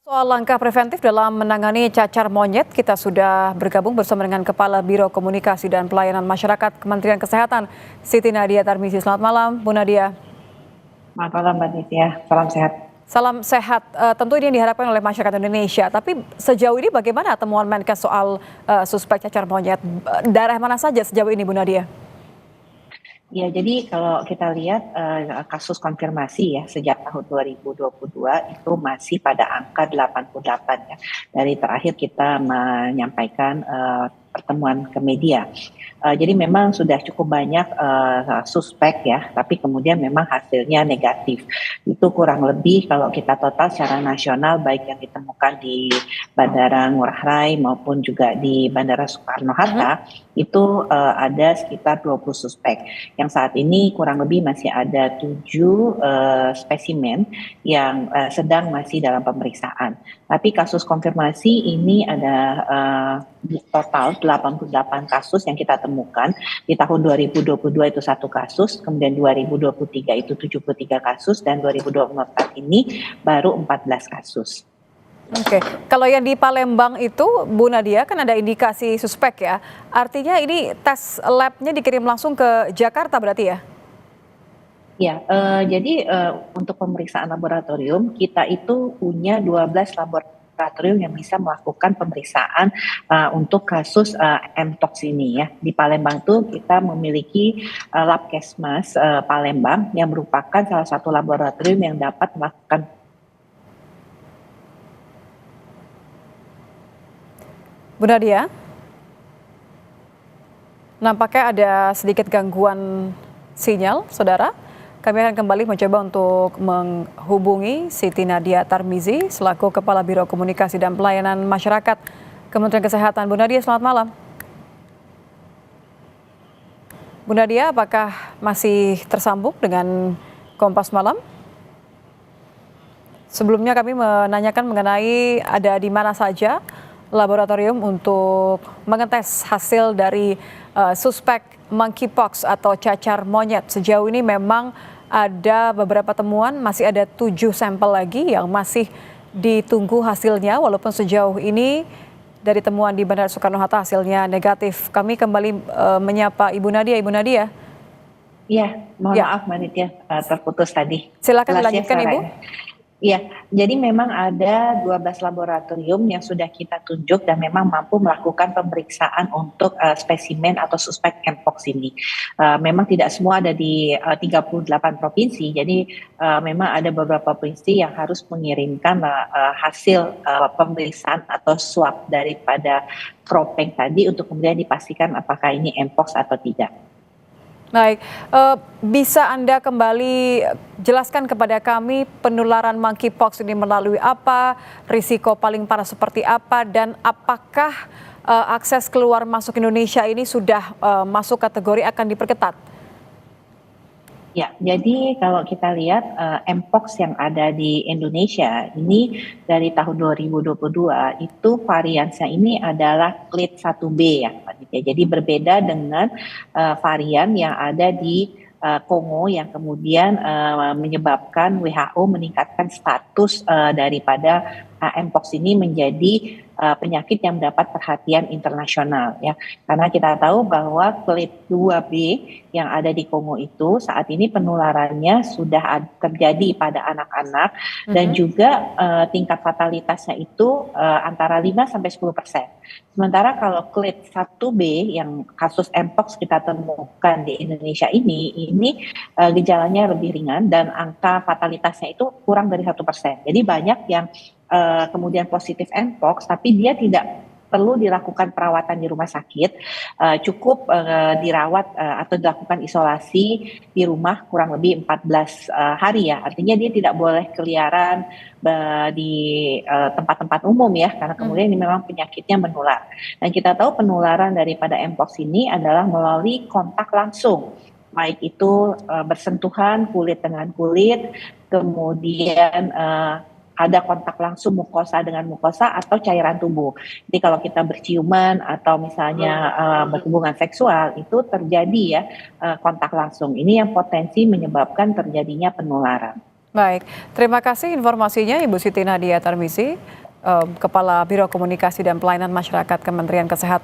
Soal langkah preventif dalam menangani cacar monyet, kita sudah bergabung bersama dengan Kepala Biro Komunikasi dan Pelayanan Masyarakat Kementerian Kesehatan, Siti Nadia Tarmizi. Selamat malam, Bu Nadia. Selamat malam Mbak Nitya, salam sehat. Salam sehat. Tentu ini yang diharapkan oleh masyarakat Indonesia. Tapi sejauh ini bagaimana temuan Menkes soal suspek cacar monyet? Daerah mana saja sejauh ini, Bu Nadia? Ya, jadi kalau kita lihat kasus konfirmasi ya sejak tahun 2022 itu masih pada angka 88 ya. Dari terakhir kita menyampaikan pertemuan ke media. Jadi memang sudah cukup banyak suspek ya, tapi kemudian memang hasilnya negatif. Itu kurang lebih kalau kita total secara nasional baik yang ditemukan di Bandara Ngurah Rai maupun juga di Bandara Soekarno-Hatta itu ada sekitar 20 suspek. Yang saat ini kurang lebih masih ada 7 spesimen yang sedang masih dalam pemeriksaan. Tapi kasus konfirmasi ini ada total 88 kasus yang kita temukan. Di tahun 2022 itu 1 kasus, kemudian 2023 itu 73 kasus, dan 2024 ini baru 14 kasus. Oke, kalau yang di Palembang itu, Bu Nadia, kan ada indikasi suspek ya. Artinya ini tes labnya dikirim langsung ke Jakarta berarti ya? Ya, jadi untuk pemeriksaan laboratorium kita itu punya 12 laboratorium yang bisa melakukan pemeriksaan untuk kasus Mpox ini ya. Di Palembang tuh kita memiliki Labkesmas Palembang yang merupakan salah satu laboratorium yang dapat melakukan. Bu Nadia, nampaknya ada sedikit gangguan sinyal, saudara. Kami akan kembali mencoba untuk menghubungi Siti Nadia Tarmizi selaku Kepala Biro Komunikasi dan Pelayanan Masyarakat Kementerian Kesehatan. Bu Nadia, selamat malam. Bu Nadia, apakah masih tersambung dengan Kompas Malam? Sebelumnya kami menanyakan mengenai ada di mana saja laboratorium untuk mengetes hasil dari suspek monkeypox atau cacar monyet. Sejauh ini memang ada beberapa temuan, masih ada 7 sampel lagi yang masih ditunggu hasilnya, walaupun sejauh ini dari temuan di Bandara Soekarno-Hatta hasilnya negatif. Kami kembali menyapa Ibu Nadia. Ibu Nadia. Iya, mohon maaf Mbak Nitya, terputus tadi. Silakan dilanjutkan Ibu. Iya, jadi memang ada 12 laboratorium yang sudah kita tunjuk dan memang mampu melakukan pemeriksaan untuk spesimen atau suspek Mpox ini. Memang tidak semua ada di 38 provinsi, jadi memang ada beberapa provinsi yang harus mengirimkan hasil pemeriksaan atau swab daripada Propeng tadi untuk kemudian dipastikan apakah ini Mpox atau tidak. Baik, bisa Anda kembali jelaskan kepada kami penularan monkeypox ini melalui apa, risiko paling parah seperti apa, dan apakah akses keluar masuk Indonesia ini sudah masuk kategori akan diperketat? Ya, jadi kalau kita lihat Mpox yang ada di Indonesia ini dari tahun 2022 itu variannya ini adalah Clade 1B ya, Pak Ditya. Jadi berbeda dengan varian yang ada di Kongo yang kemudian menyebabkan WHO meningkatkan status daripada Mpox ini menjadi penyakit yang mendapat perhatian internasional ya, karena kita tahu bahwa Clade 2B yang ada di Kongo itu saat ini penularannya sudah terjadi pada anak-anak dan juga tingkat fatalitasnya itu antara 5-10%. Sementara kalau Clade 1B yang kasus Mpox kita temukan di Indonesia ini gejalanya lebih ringan dan angka fatalitasnya itu kurang dari 1%. Jadi banyak yang kemudian positif Mpox, tapi dia tidak perlu dilakukan perawatan di rumah sakit, cukup dirawat atau dilakukan isolasi di rumah kurang lebih 14 hari ya. Artinya dia tidak boleh keliaran di tempat-tempat umum ya, karena kemudian ini memang penyakitnya menular. Dan kita tahu penularan daripada Mpox ini adalah melalui kontak langsung, baik itu bersentuhan kulit dengan kulit, kemudian ada kontak langsung mukosa dengan mukosa atau cairan tubuh. Jadi kalau kita berciuman atau misalnya berhubungan seksual itu terjadi ya kontak langsung. Ini yang potensi menyebabkan terjadinya penularan. Baik, terima kasih informasinya Ibu Siti Nadia Tarmizi, Kepala Biro Komunikasi dan Pelayanan Masyarakat Kementerian Kesehatan.